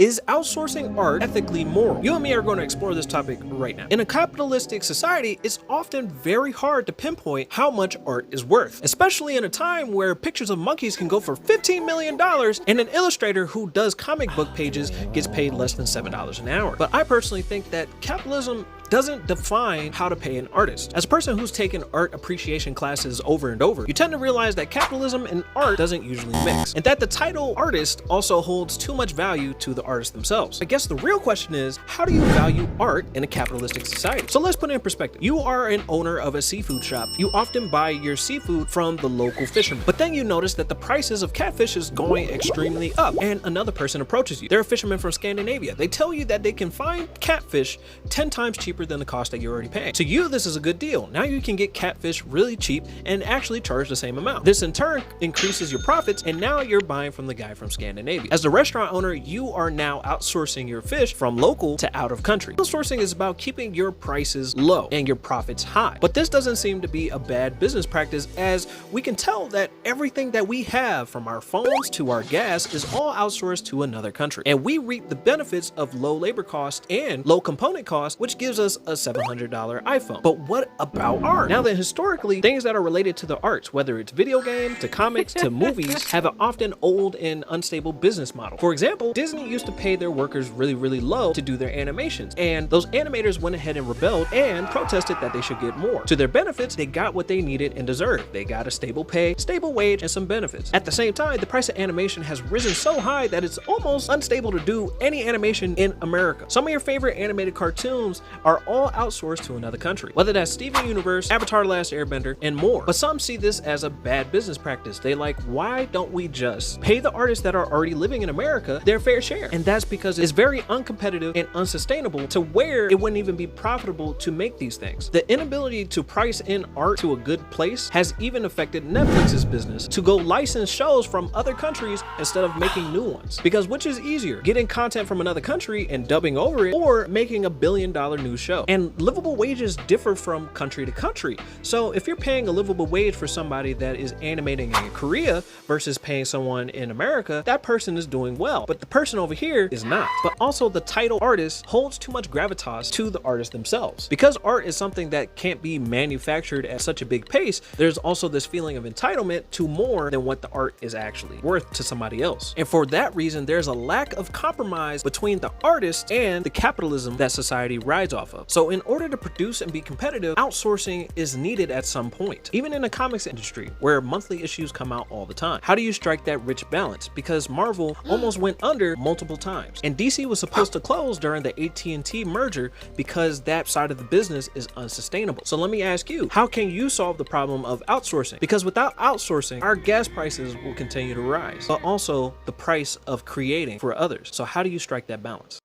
Is outsourcing art ethically moral? You and me are going to explore this topic right now. In a capitalistic society, it's often very hard to pinpoint how much art is worth, especially in a time where pictures of monkeys can go for $15 million and an illustrator who does comic book pages gets paid less than $7 an hour. But I personally think that capitalism doesn't define how to pay an artist. As a person who's taken art appreciation classes over and over, you tend to realize that capitalism and art doesn't usually mix, and that the title artist also holds too much value to the artists themselves. I guess the real question is, how do you value art in a capitalistic society? So let's put it in perspective. You are an owner of a seafood shop. You often buy your seafood from the local fisherman, but then you notice that the prices of catfish is going extremely up, and another person approaches you. They're a fisherman from Scandinavia. They tell you that they can find catfish 10 times cheaper than the cost that you're already paying. To you, this is a good deal. Now you can get catfish really cheap and actually charge the same amount. This in turn increases your profits, and now you're buying from the guy from Scandinavia. As the restaurant owner, you are now outsourcing your fish from local to out of country. Outsourcing is about keeping your prices low and your profits high. But this doesn't seem to be a bad business practice, as we can tell that everything that we have, from our phones to our gas, is all outsourced to another country. And we reap the benefits of low labor costs and low component costs, which gives us a $700 iPhone. But what about art? Now that historically, things that are related to the arts, whether it's video games to comics to movies, have an often old and unstable business model. For example, Disney used to pay their workers really low to do their animations, and those animators went ahead and rebelled and protested that they should get more. To their benefits, they got what they needed and deserved. They got a stable pay, stable wage, and some benefits. At the same time, the price of animation has risen so high that it's almost unstable to do any animation in America. Some of your favorite animated cartoons are all outsourced to another country, whether that's Steven Universe, Avatar: The Last Airbender, and more. But some see this as a bad business practice. They like, why don't we just pay the artists that are already living in America their fair share? And that's because it's very uncompetitive and unsustainable, to where it wouldn't even be profitable to make these things. The inability to price in art to a good place has even affected Netflix's business to go license shows from other countries instead of making new ones. Because which is easier, getting content from another country and dubbing over it, or making a billion-dollar new show? And livable wages differ from country to country. So if you're paying a livable wage for somebody that is animating in Korea versus paying someone in America, that person is doing well, but the person over here is not. But also, the title artist holds too much gravitas to the artists themselves. Because art is something that can't be manufactured at such a big pace, there's also this feeling of entitlement to more than what the art is actually worth to somebody else. And for that reason, there's a lack of compromise between the artist and the capitalism that society rides off of. So in order to produce and be competitive, outsourcing is needed at some point. Even in the comics industry, where monthly issues come out all the time. How do you strike that rich balance? Because Marvel almost went under multiple times, and DC was supposed to close during the AT&T merger because that side of the business is unsustainable. So let me ask you, how can you solve the problem of outsourcing? Because without outsourcing, our gas prices will continue to rise, but also the price of creating for others. So how do you strike that balance?